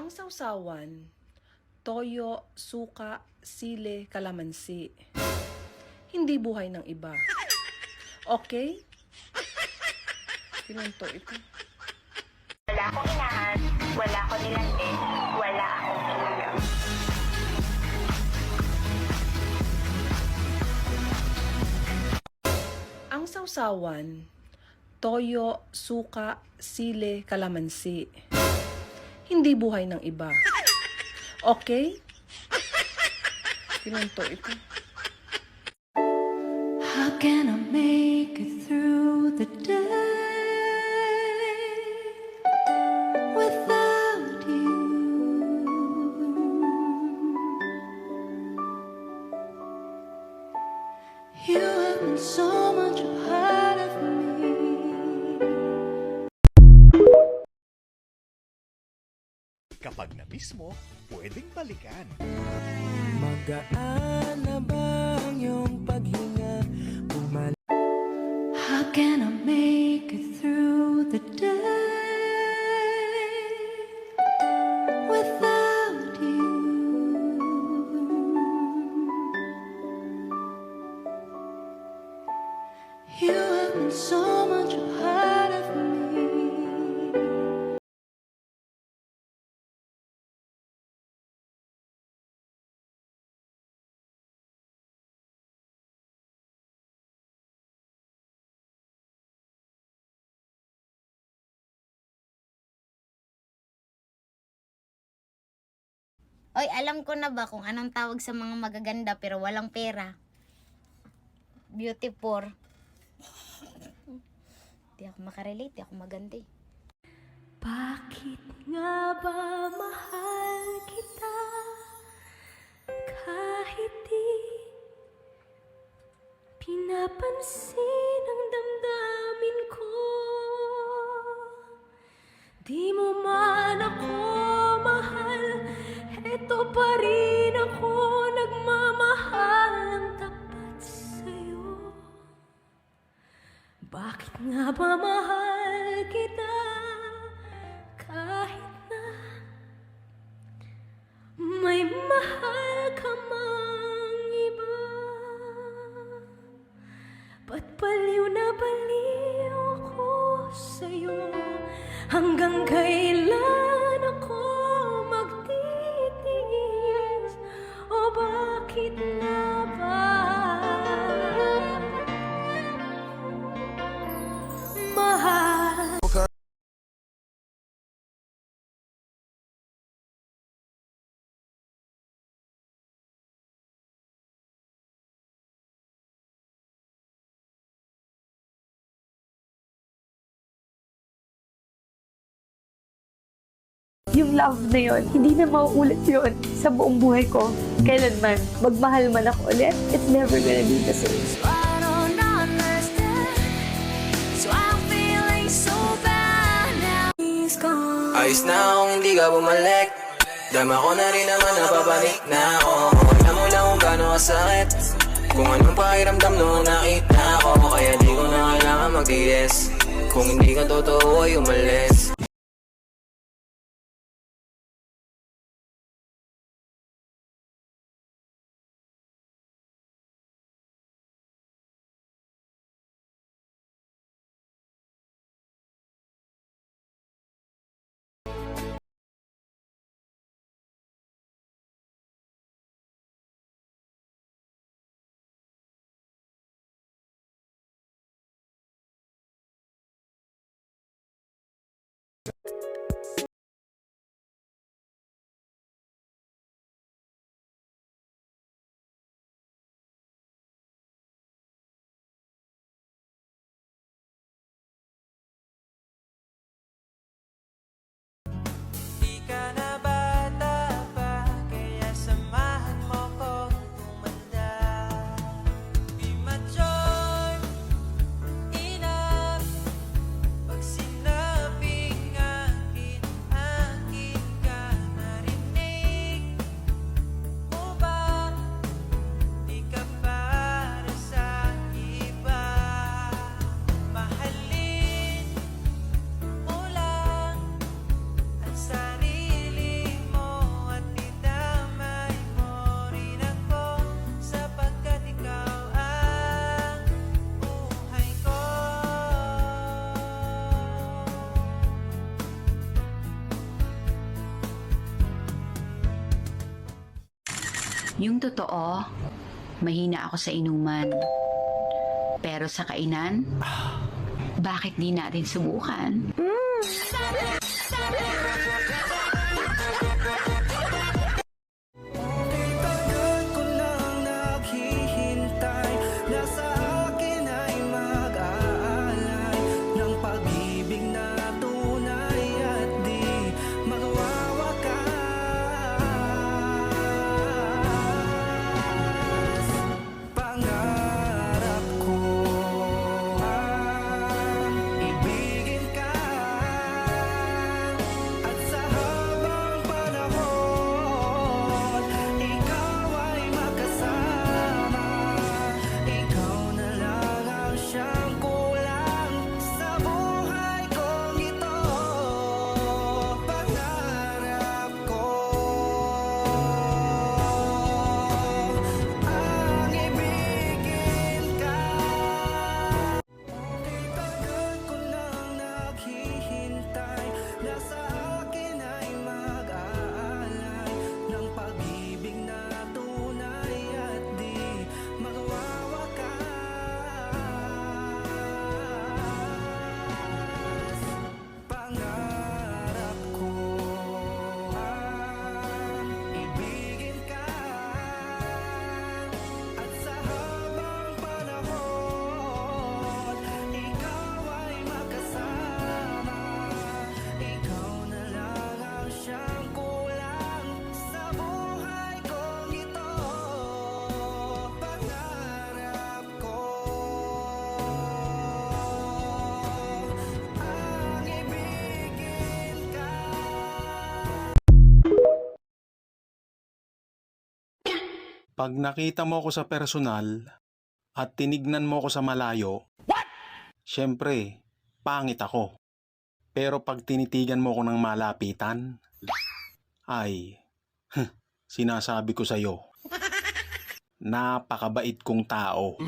Ang sawsawan, toyo, suka, sile, kalamansi. Hindi buhay ng iba. Okay? Pinunto ito. Wala akong inahan, wala akong nilandi, wala akong kinagam. Ang sawsawan, toyo, suka, sile, kalamansi. Hindi buhay ng iba. Okay? Pinunto ito. How can I make it through the day without you? You have been so much a part of me. Kapag na-miss mo, pwedeng balikan. Magaan na ba ang iyong paghinga? How can I make it through the day without you? You have been so much a part of me. Oy, alam ko na ba kung anong tawag sa mga magaganda pero walang pera? Beautiful. Di ako makarelate, di ako maganda eh. Bakit nga ba mahal kita kahit di pinapansin ang damdamin ko? Di mo man ako mahal, eto pa rin ako nagmamahal ng tapat sa'yo. Bakit nga ba mahal kita kahit na may mahal ka mang iba? Ba't baliw na baliw ako sa'yo? Hanggang kailan ako magtitiis? O bakit nga ba mahal? Yung love na yun, hindi na mauulit yun sa buong buhay ko. Kailanman, magmahal man ako ulit, it's never gonna be the same. I don't understand, so I'm feeling so bad now. He's gone. Ayos na kung hindi ka bumalik. Dama ko na rin naman napapanik na ako. Alam mo lang kung gaano kasakit, kung anong pakiramdam noon nakita ko. Kaya di ko na kailangan mag-yes, kung hindi ka totoo ay umalis. Di ka na bata pa, kaya samahan mo kong tumanda. Di mature enough pag sinabing Yung totoo, mahina ako sa inuman. Pero sa kainan, bakit di natin subukan? Tagal ko nang naghihintay na sa akin ay mag-aalay ng pag-ibig na tunay at di magwawakas. Pangarap ko ang ibigin ka at sa habang panahon ikaw ay makasama. Ikaw na lang ang siyang kulang sa buhay kong ito. Pangarap ko ang ibigin ka. Tagal ko nang naghihintay na sa akin ay mag-aalay ng pag-ibig na tunay at di magwawakas. Pangarap ko ang ibigin ka at sa habang panahon ikaw ay makasama. Ikaw na lang ang siyang kulang sa buhay kong ito. Pangarap ko ang ibigin ka. Pag nakita mo ko sa personal at tinignan mo ko sa malayo, syempre, pangit ako. Pero pag tinitigan mo ko ng malapitan, ay, sinasabi ko sa'yo, napakabait kong tao.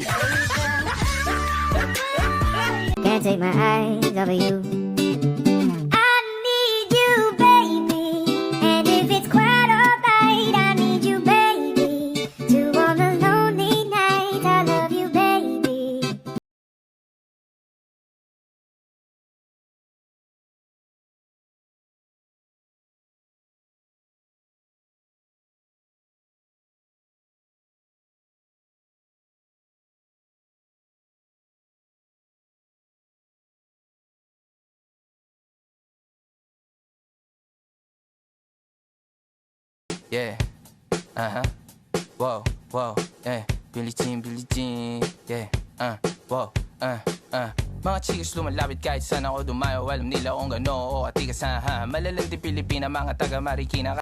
Can't take my eyes off of you. I need you, baby. And if it's quite alright, I need you, baby. To all the lonely nights, I love you, baby. Yeah. Whoa, whoa, yeah. Billie Jean, yeah. Whoa, Mga chicas lumalapit kahit saan ako dumayo. Alam nila kung gano o atikas ha. Malalandi Pilipina, mga taga Marikina.